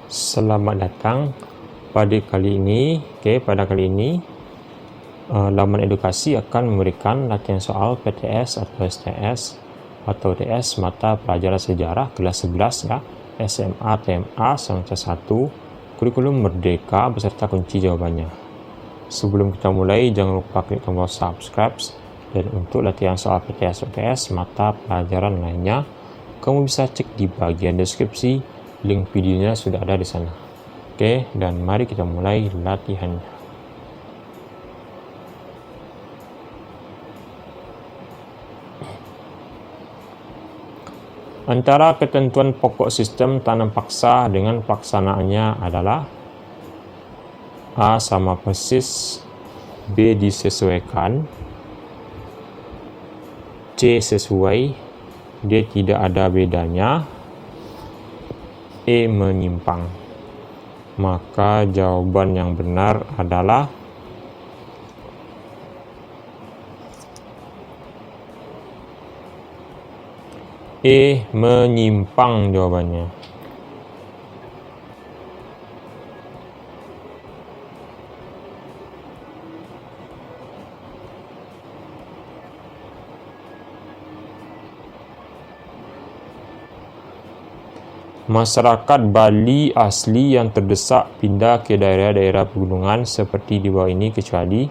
Selamat datang pada kali ini. Pada kali ini laman edukasi akan memberikan latihan soal PTS atau STS atau DS mata pelajaran sejarah kelas 11 ya, SMA TMA semester 1 kurikulum merdeka beserta kunci jawabannya. Sebelum kita mulai, jangan lupa klik tombol subscribe, dan untuk latihan soal PTS STS mata pelajaran lainnya kamu bisa cek di bagian deskripsi. Link videonya sudah ada di sana. Dan mari kita mulai latihannya. Antara ketentuan pokok sistem tanam paksa dengan pelaksanaannya adalah A. Sama persis, B. Disesuaikan, C. Sesuai, D. Tidak ada bedanya, E. Menyimpang. Maka jawaban yang benar adalah E. Menyimpang jawabannya. Masyarakat Bali asli yang terdesak pindah ke daerah-daerah pegunungan seperti di bawah ini kecuali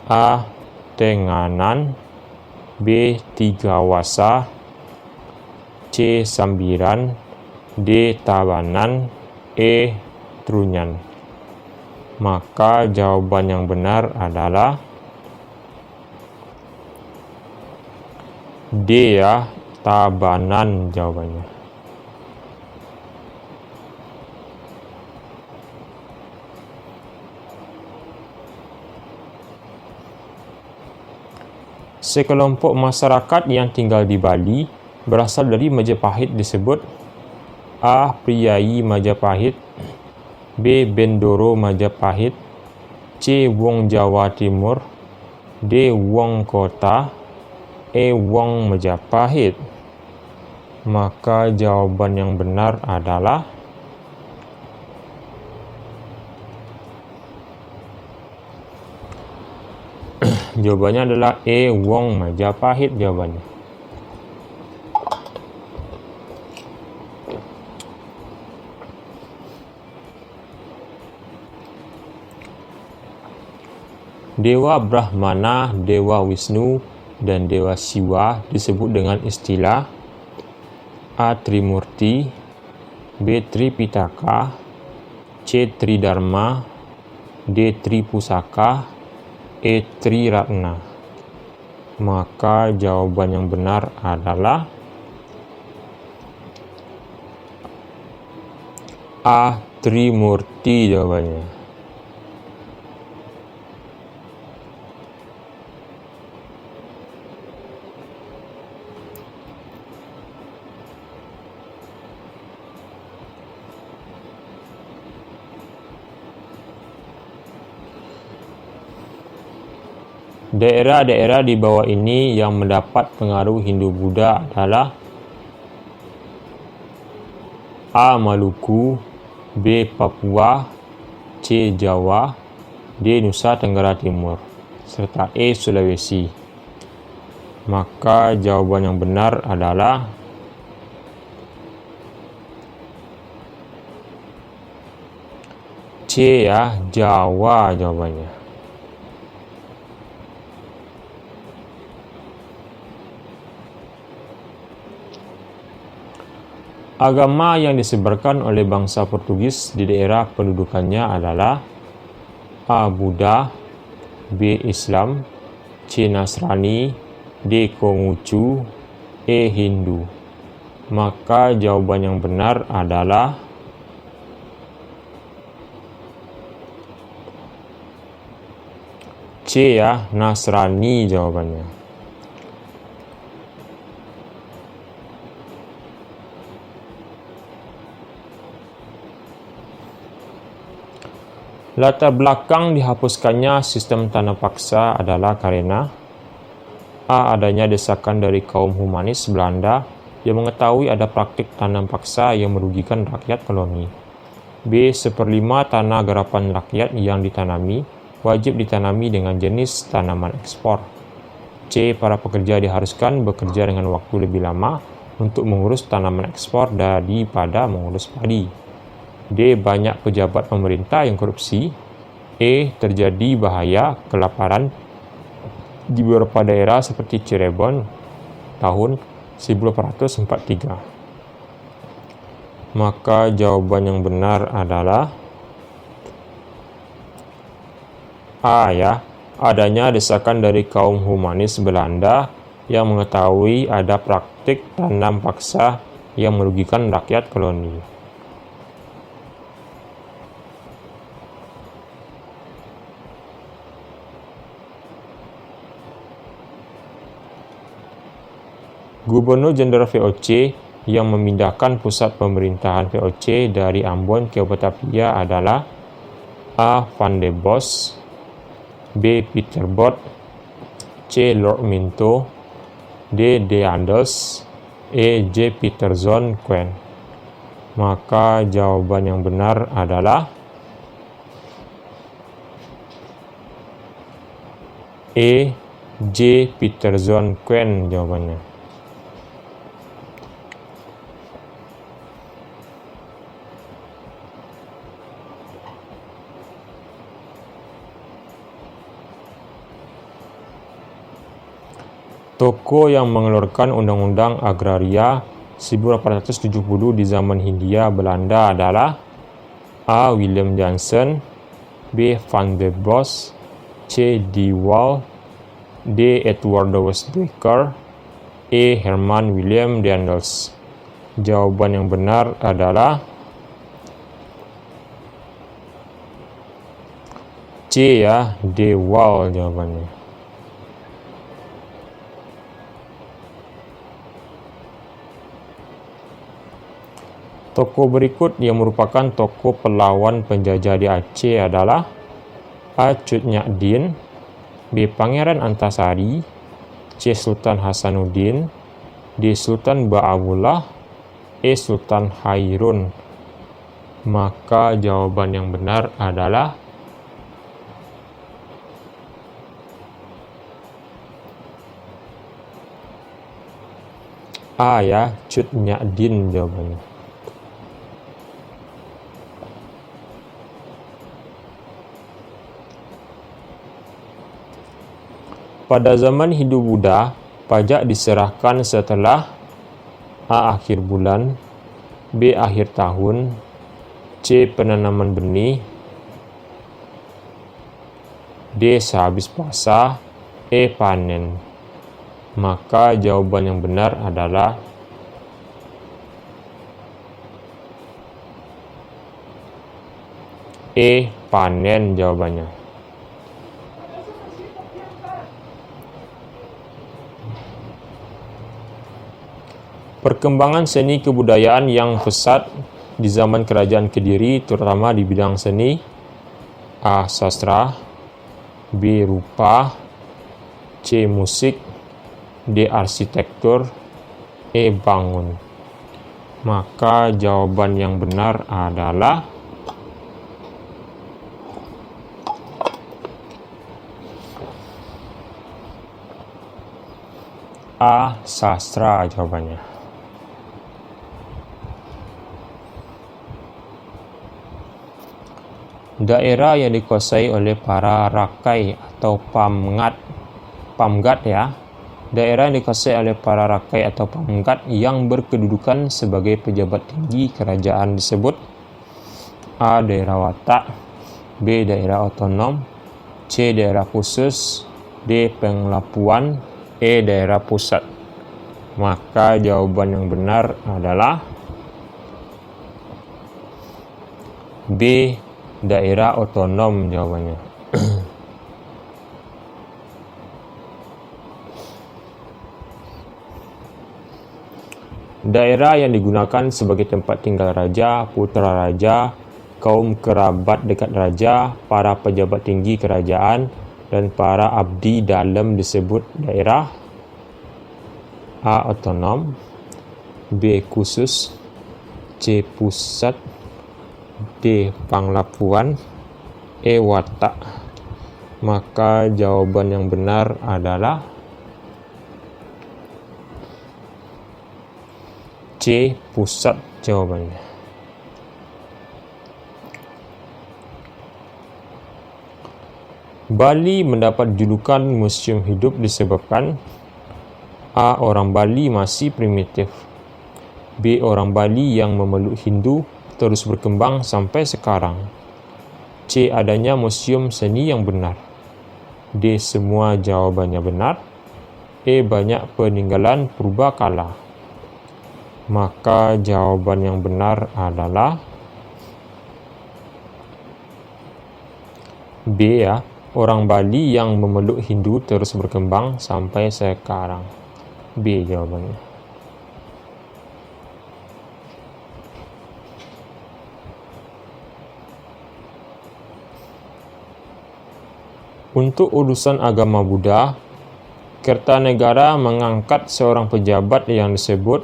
A. Tenganan, B. Tigawasa, C. Sambiran, D. Tabanan, E. Trunyan. Maka jawaban yang benar adalah D ya, Tabanan jawabannya. Sekelompok masyarakat yang tinggal di Bali berasal dari Majapahit disebut A. Priai Majapahit, B. Bendoro Majapahit, C. Wong Jawa Timur, D. Wong Kota, E. Wong Majapahit. Maka jawaban yang benar adalah jawabannya adalah E. Wong Majapahit jawabannya. Dewa Brahmana, Dewa Wisnu, dan Dewa Siwa disebut dengan istilah A. Trimurti, B. Tripitaka, C. Tridharma, D. Tripusaka, E. Triratna. Maka jawaban yang benar adalah A. Trimurti jawabannya. Daerah-daerah di bawah ini yang mendapat pengaruh Hindu-Buddha adalah A. Maluku, B. Papua, C. Jawa, D. Nusa Tenggara Timur, serta E. Sulawesi. Maka jawaban yang benar adalah C ya, Jawa jawabannya. Agama yang disebarkan oleh bangsa Portugis di daerah pendudukannya adalah A. Buddha, B. Islam, C. Nasrani, D. Konghucu, E. Hindu. Maka jawaban yang benar adalah C ya, Nasrani jawabannya. Latar belakang dihapuskannya sistem tanam paksa adalah karena A. Adanya desakan dari kaum humanis Belanda yang mengetahui ada praktik tanam paksa yang merugikan rakyat koloni. B. 1/5 tanah garapan rakyat yang ditanami wajib ditanami dengan jenis tanaman ekspor. C. Para pekerja diharuskan bekerja dengan waktu lebih lama untuk mengurus tanaman ekspor daripada mengurus padi. D. Banyak pejabat pemerintah yang korupsi. E. Terjadi bahaya kelaparan di beberapa daerah seperti Cirebon tahun 1843. Maka jawaban yang benar adalah A ya. Adanya desakan dari kaum humanis Belanda yang mengetahui ada praktik tanam paksa yang merugikan rakyat koloni. Gubernur Jenderal VOC yang memindahkan pusat pemerintahan VOC dari Ambon ke Batavia adalah A. Van der Bos, B. Peter Bot, C. Lord Minto, D. Anders, E. J. Peterson Quen. Maka jawaban yang benar adalah E. J. Peterson Quen jawabannya. Tokoh yang mengeluarkan Undang-Undang Agraria 1870 di zaman Hindia Belanda adalah A. William Johnson, B. Van der Bos, C. De Waal, D. Edwardus Baker, E. Herman William Daendels. Jawaban yang benar adalah C ya, De Waal jawabannya. Tokoh berikut yang merupakan tokoh pelawan penjajah di Aceh adalah A. Cut Nyak Dien, B. Pangeran Antasari, C. Sultan Hasanuddin, D. Sultan Ba'abullah, E. Sultan Hairun. Maka jawaban yang benar adalah A ya, Cut Nyak Dien jawabannya. Pada zaman Hindu Buddha, pajak diserahkan setelah A. Akhir bulan, B. Akhir tahun, C. Penanaman benih, D. Sehabis puasa, E. Panen. Maka jawaban yang benar adalah E. Panen jawabannya. Perkembangan seni kebudayaan yang pesat di zaman Kerajaan Kediri, terutama di bidang seni: A. Sastra, B. Rupa, C. Musik, D. Arsitektur, E. Bangun. Maka jawaban yang benar adalah A. Sastra jawabannya. Daerah yang dikuasai oleh para rakai atau pamgat ya. Daerah yang dikuasai oleh para rakai atau pamgat yang berkedudukan sebagai pejabat tinggi kerajaan disebut A. Daerah watak, B. Daerah otonom, C. Daerah khusus, D. Penglapuan, E. Daerah pusat. Maka jawaban yang benar adalah B. Daerah otonom jawabannya. Daerah yang digunakan sebagai tempat tinggal raja, putra raja, kaum kerabat dekat raja, para pejabat tinggi kerajaan, dan para abdi dalam disebut daerah A. Otonom, B. Khusus, C. Pusat, D. Panglapuan, E. Watak. Maka jawaban yang benar adalah C. Pusat jawabannya. Bali mendapat julukan Museum Hidup disebabkan A. Orang Bali masih primitif, B. Orang Bali yang memeluk Hindu terus berkembang sampai sekarang, C. Adanya museum seni yang benar, D. Semua jawabannya benar, E. Banyak peninggalan purbakala. Maka jawaban yang benar adalah B ya, orang Bali yang memeluk Hindu terus berkembang sampai sekarang. B jawabannya. Untuk urusan agama Buddha, Kertanegara mengangkat seorang pejabat yang disebut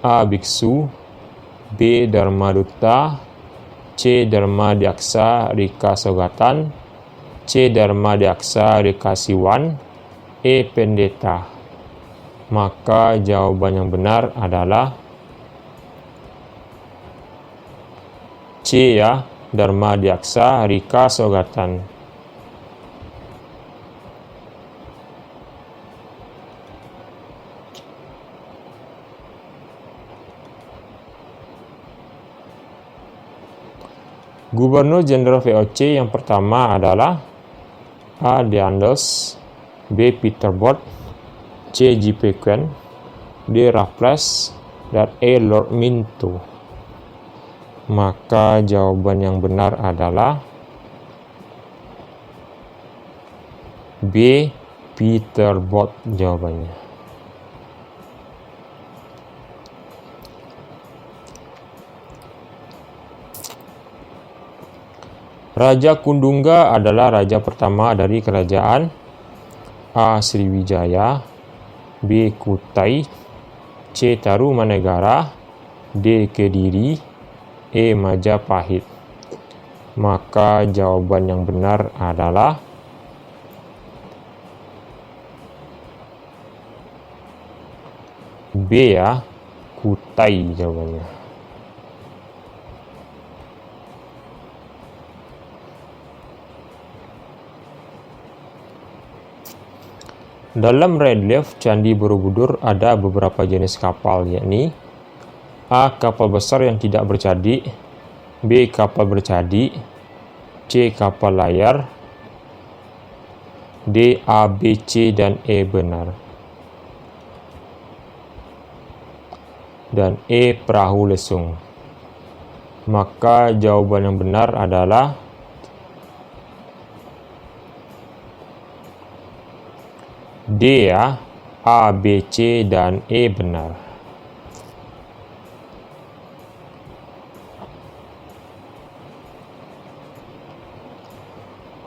A. Biksu, B. Dharmadutta, C. Dharmadiaksa Rika Sogatan, C. Dharmadiaksa Rika Siwan, E. Pendeta. Maka jawaban yang benar adalah C ya, Dharmadiaksa Rika Sogatan. Gubernur Jenderal VOC yang pertama adalah A. Deandels, B. Peterboth, C. J.P. Quinn, D. Raffles, dan E. Lord Minto. Maka jawaban yang benar adalah B. Peterboth jawabannya. Raja Kundungga adalah raja pertama dari kerajaan A. Sriwijaya, B. Kutai, C. Tarumanegara, D. Kediri, E. Majapahit. Maka jawaban yang benar adalah B ya, Kutai jawabannya. Dalam relief Candi Borobudur ada beberapa jenis kapal, yakni A. Kapal besar yang tidak bercadi, B. Kapal bercadi, C. Kapal layar, D. A, B, C, dan E benar, dan E. Perahu lesung. Maka jawaban yang benar adalah D ya, A, B, C, dan E benar.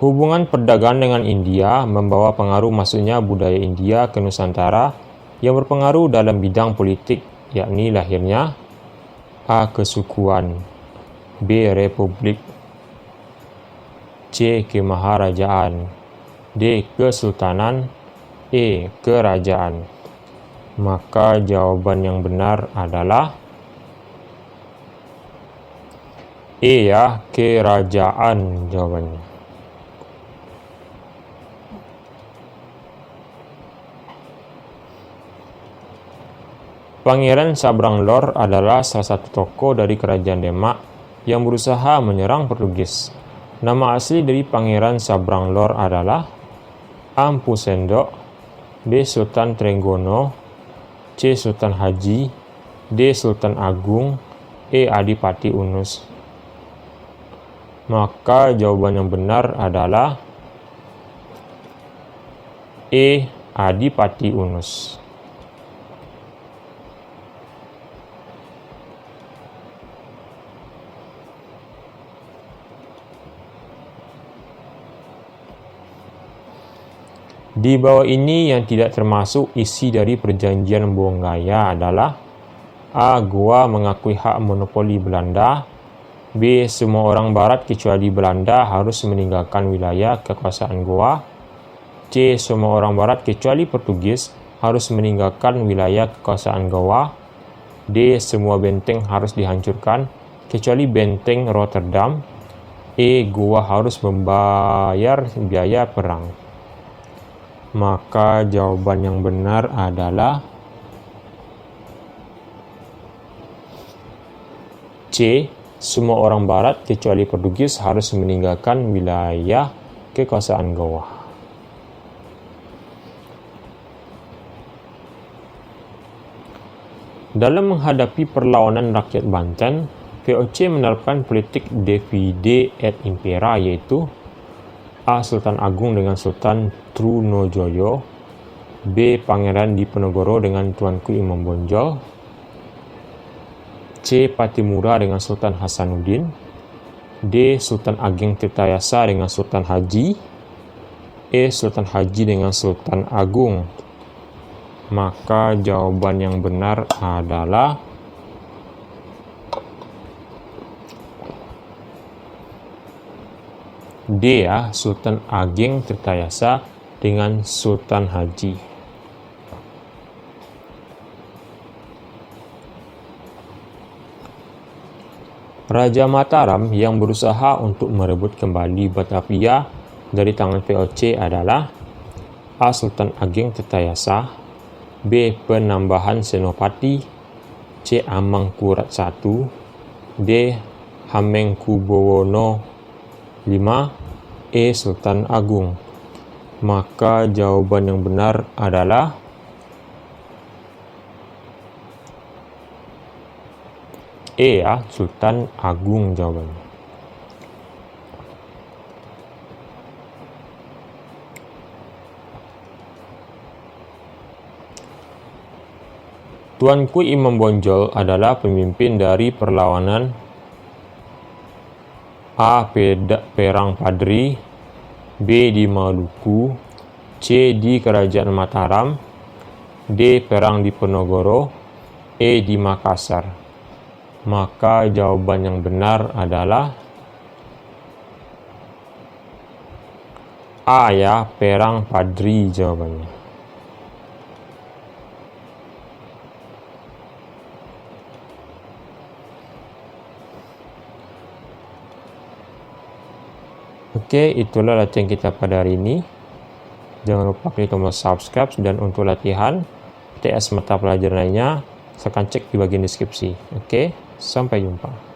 Hubungan perdagangan dengan India membawa pengaruh masuknya budaya India ke Nusantara yang berpengaruh dalam bidang politik, yakni lahirnya A. Kesukuan, B. Republik, C. Kemaharajaan, D. Kesultanan, E. Kerajaan. Maka jawaban yang benar adalah E ya, kerajaan jawabannya. Pangeran Sabranglor adalah salah satu tokoh dari kerajaan Demak yang berusaha menyerang Portugis. Nama asli dari Pangeran Sabranglor adalah Ampu Sendok, B. Sultan Trenggono, C. Sultan Haji, D. Sultan Agung, E. Adipati Unus. Maka jawaban yang benar adalah E. Adipati Unus. Di bawah ini yang tidak termasuk isi dari perjanjian Bonggaya adalah A. Goa mengakui hak monopoli Belanda, B. Semua orang Barat kecuali Belanda harus meninggalkan wilayah kekuasaan Goa. C. Semua orang Barat kecuali Portugis harus meninggalkan wilayah kekuasaan Goa. D. Semua benteng harus dihancurkan kecuali benteng Rotterdam. E. Goa harus membayar biaya perang. Maka jawaban yang benar adalah C. Semua orang Barat kecuali Portugis harus meninggalkan wilayah kekuasaan Goa. Dalam menghadapi perlawanan rakyat Banten, VOC menerapkan politik divide et impera, yaitu A. Sultan Agung dengan Sultan Trunojoyo, B. Pangeran Diponegoro dengan Tuanku Imam Bonjol, C. Pattimura dengan Sultan Hasanuddin, D. Sultan Ageng Tirtayasa dengan Sultan Haji, E. Sultan Haji dengan Sultan Agung. Maka jawaban yang benar adalah D, ya, Sultan Ageng Tirtayasa dengan Sultan Haji. Raja Mataram yang berusaha untuk merebut kembali Batavia dari tangan VOC adalah A. Sultan Ageng Tirtayasa, B. Penambahan Senopati, C. Amangkurat I, D. Hamengkubuwono V, E. Sultan Agung. Maka jawaban yang benar adalah E, ya, Sultan Agung jawabannya. Tuanku Imam Bonjol adalah pemimpin dari perlawanan A. Perang Padri, B. di Maluku, C. di Kerajaan Mataram, D. Perang Diponegoro, E. di Makassar. Maka jawaban yang benar adalah A, ya, Perang Padri jawabannya. Oke, itulah latihan kita pada hari ini. Jangan lupa klik tombol subscribe, dan untuk latihan TS mata pelajaran lainnya, silahkan cek di bagian deskripsi. Oke, sampai jumpa.